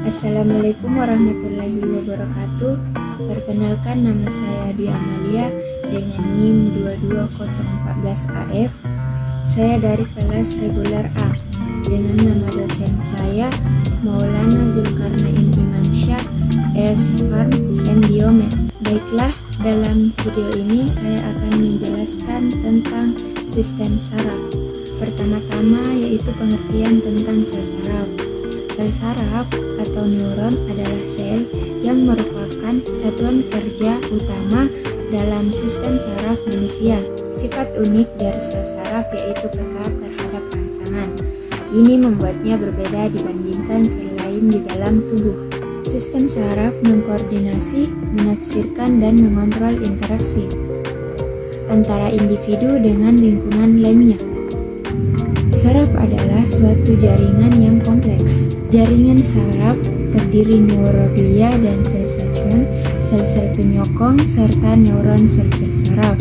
Assalamualaikum warahmatullahi wabarakatuh. Perkenalkan, nama saya Dwi Amalia dengan NIM 22014AF. Saya dari kelas reguler A dengan nama dosen saya Maulana Zulkarnain Imansyah S.Farm M Biomed. Baiklah, dalam video ini saya akan menjelaskan tentang sistem saraf. Pertama-tama yaitu pengertian tentang sel saraf. Sel saraf atau neuron adalah sel yang merupakan satuan kerja utama dalam sistem saraf manusia. Sifat unik dari sel saraf yaitu peka terhadap rangsangan. Ini membuatnya berbeda dibandingkan sel lain di dalam tubuh. Sistem saraf mengkoordinasi, menafsirkan, dan mengontrol interaksi antara individu dengan lingkungan lainnya. Saraf adalah suatu jaringan yang kompleks. Jaringan saraf terdiri neuroglia dan sel Schwann, sel-sel penyokong, serta neuron sel-sel saraf.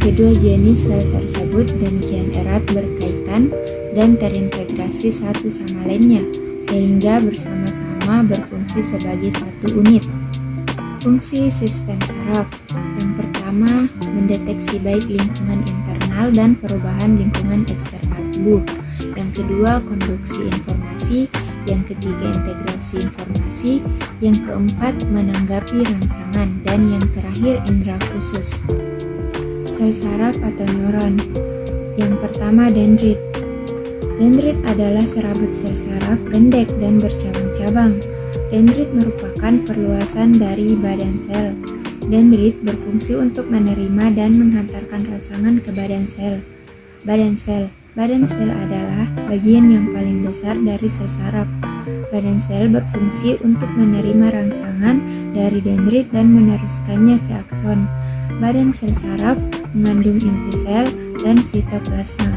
Kedua jenis sel tersebut demikian erat berkaitan dan terintegrasi satu sama lainnya, sehingga bersama-sama berfungsi sebagai satu unit. Fungsi sistem saraf yang pertama, mendeteksi baik lingkungan internal dan perubahan lingkungan eksternal tubuh. Yang kedua, konduksi informasi. Yang ketiga, integrasi informasi. Yang keempat, menanggapi rangsangan. Dan yang terakhir, indera khusus. Sel saraf atau neuron. Yang pertama, dendrit. Dendrit adalah serabut sel saraf pendek dan bercabang-cabang. Dendrit merupakan perluasan dari badan sel. Dendrit berfungsi untuk menerima dan menghantarkan rangsangan ke badan sel. Badan sel adalah bagian yang paling besar dari sel saraf. Badan sel berfungsi untuk menerima rangsangan dari dendrit dan meneruskannya ke akson. Badan sel saraf mengandung inti sel dan sitoplasma.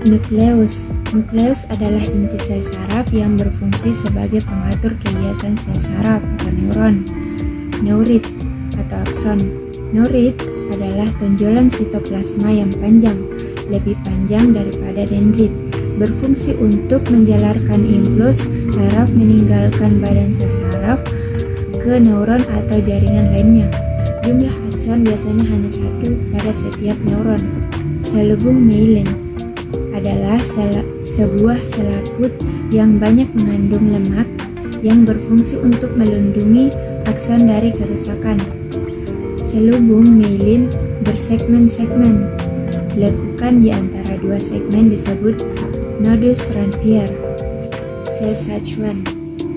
Nukleus adalah inti sel saraf yang berfungsi sebagai pengatur kegiatan sel saraf atau neuron. Neurit atau akson. Neurit adalah tonjolan sitoplasma yang panjang, lebih panjang daripada dendrit, berfungsi untuk menjalarkan impuls saraf meninggalkan badan sel saraf ke neuron atau jaringan lainnya. Jumlah akson biasanya hanya satu pada setiap neuron. Selubung myelin adalah sebuah selaput yang banyak mengandung lemak yang berfungsi untuk melindungi akson dari kerusakan. Selubung myelin bersegmen-segmen. Lekukan di antara dua segmen disebut nodus Ranvier. Sel Schwann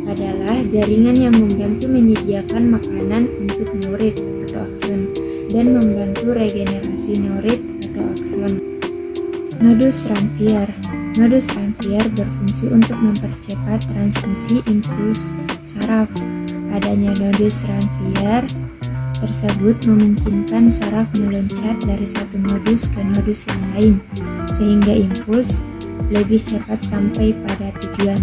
adalah jaringan yang membantu menyediakan makanan untuk neurit atau akson dan membantu regenerasi neurit atau akson. Nodus Ranvier berfungsi untuk mempercepat transmisi impuls saraf. Adanya nodus Ranvier tersebut memungkinkan saraf meloncat dari satu nodus ke nodus yang lain, sehingga impuls lebih cepat sampai pada tujuan.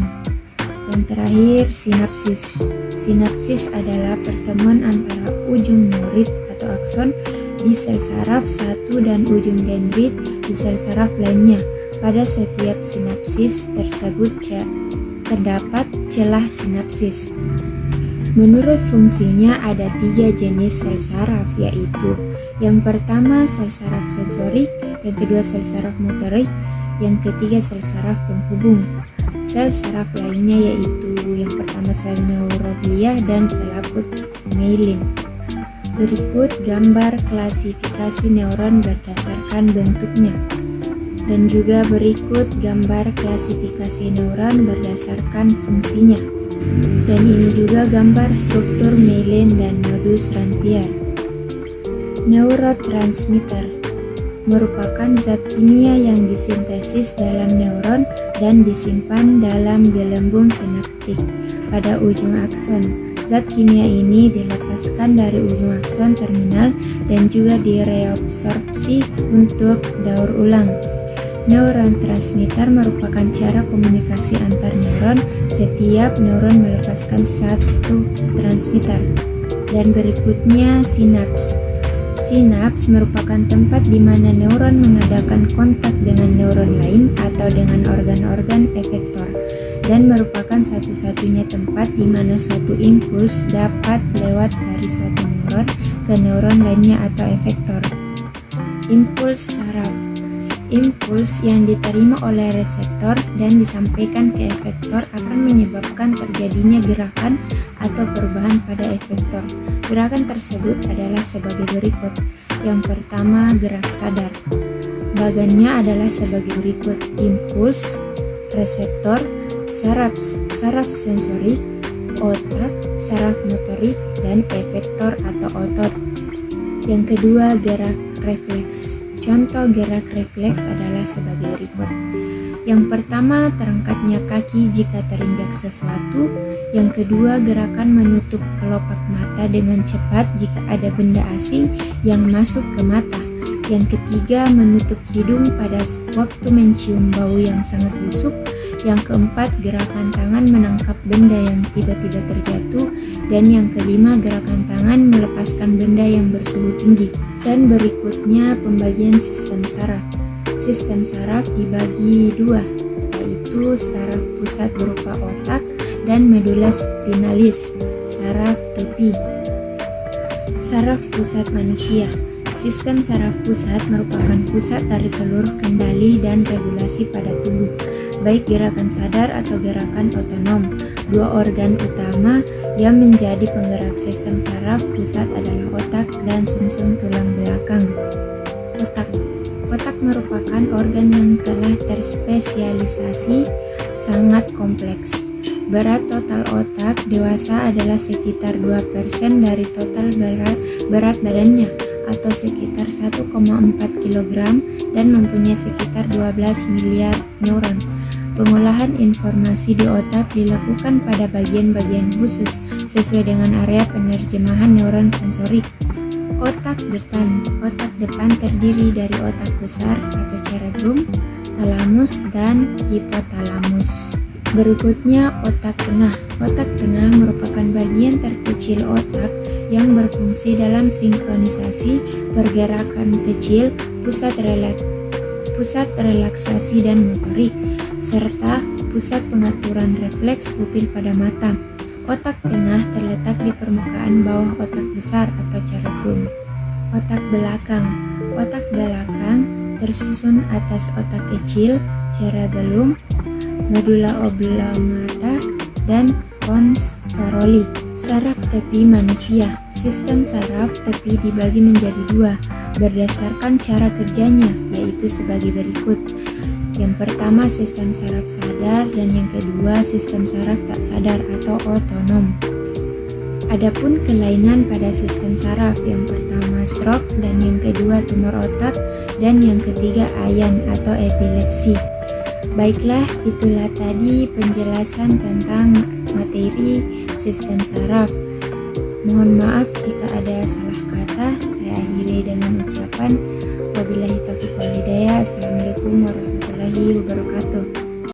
Dan terakhir, sinapsis. Sinapsis adalah pertemuan antara ujung neurit atau akson di sel saraf satu dan ujung dendrit di sel saraf lainnya. Pada setiap sinapsis tersebut terdapat celah sinapsis. Menurut fungsinya ada 3 jenis sel saraf, yaitu yang pertama sel saraf sensorik, yang kedua sel saraf motorik, yang ketiga sel saraf penghubung. Sel saraf lainnya yaitu yang pertama sel neuroglia dan selaput myelin. Berikut gambar klasifikasi neuron berdasarkan bentuknya. Dan juga berikut gambar klasifikasi neuron berdasarkan fungsinya. Dan ini juga gambar struktur myelin dan nodus Ranvier. Neurotransmitter merupakan zat kimia yang disintesis dalam neuron dan disimpan dalam gelembung sinaptik pada ujung akson. Zat kimia ini dilepaskan dari ujung akson terminal dan juga direabsorpsi untuk daur ulang. Neurotransmitter merupakan cara komunikasi antar neuron. Setiap neuron melepaskan satu transmitter. Dan berikutnya sinaps. Sinaps merupakan tempat di mana neuron mengadakan kontak dengan neuron lain atau dengan organ-organ efektor. dan merupakan satu-satunya tempat di mana suatu impuls dapat lewat dari suatu neuron ke neuron lainnya atau efektor. Impuls saraf. Impuls yang diterima oleh reseptor dan disampaikan ke efektor akan menyebabkan terjadinya gerakan atau perubahan pada efektor. Gerakan tersebut adalah sebagai berikut. Yang pertama, gerak sadar. Bagannya adalah sebagai berikut: impuls, reseptor, saraf sensorik, otak, saraf motorik, dan efektor atau otot. Yang kedua, gerak refleks. Contoh gerak refleks adalah sebagai berikut. Yang pertama, terangkatnya kaki jika terinjak sesuatu. Yang kedua, gerakan menutup kelopak mata dengan cepat jika ada benda asing yang masuk ke mata. Yang ketiga, menutup hidung pada waktu mencium bau yang sangat busuk. Yang keempat, gerakan tangan menangkap benda yang tiba-tiba terjatuh. Dan yang kelima, gerakan tangan melepaskan benda yang bersuhu tinggi. Dan berikutnya, pembagian sistem saraf. Sistem saraf dibagi dua, yaitu saraf pusat berupa otak dan medula spinalis, saraf tepi. Saraf pusat manusia. Sistem saraf pusat merupakan pusat dari seluruh kendali dan regulasi pada tubuh, baik gerakan sadar atau gerakan otonom. Dua organ utama yang menjadi penggerak sistem saraf pusat adalah otak dan sumsum tulang belakang. Otak merupakan organ yang telah terspesialisasi, sangat kompleks. Berat total otak dewasa adalah sekitar 2% dari total berat badannya, atau sekitar 1,4 kg, dan mempunyai sekitar 12 miliar neuron. Pengolahan informasi di otak dilakukan pada bagian-bagian khusus sesuai dengan area penerjemahan neuron sensorik. Otak depan. Otak depan terdiri dari otak besar atau cerebrum, talamus, dan hipotalamus. Berikutnya, otak tengah. Otak tengah merupakan bagian terkecil otak yang berfungsi dalam sinkronisasi pergerakan kecil, pusat relaksasi dan motorik, serta pusat pengaturan refleks pupil pada mata. Otak tengah terletak di permukaan bawah otak besar atau cerebrum. Otak belakang. Otak belakang tersusun atas otak kecil, cerebellum, medula oblongata, dan pons varoli. Saraf tepi manusia. Sistem saraf tepi dibagi menjadi dua berdasarkan cara kerjanya, yaitu sebagai berikut. Yang pertama, sistem saraf sadar, dan yang kedua, sistem saraf tak sadar atau otonom. Adapun kelainan pada sistem saraf, yang pertama stroke, dan yang kedua tumor otak, dan yang ketiga ayan atau epilepsi. Baiklah, itulah tadi penjelasan tentang materi sistem saraf. Mohon maaf jika ada salah kata. Saya akhiri dengan ucapan wabillahi taufiq wal hidayah. Assalamualaikum warahmatullahi wabarakatuh.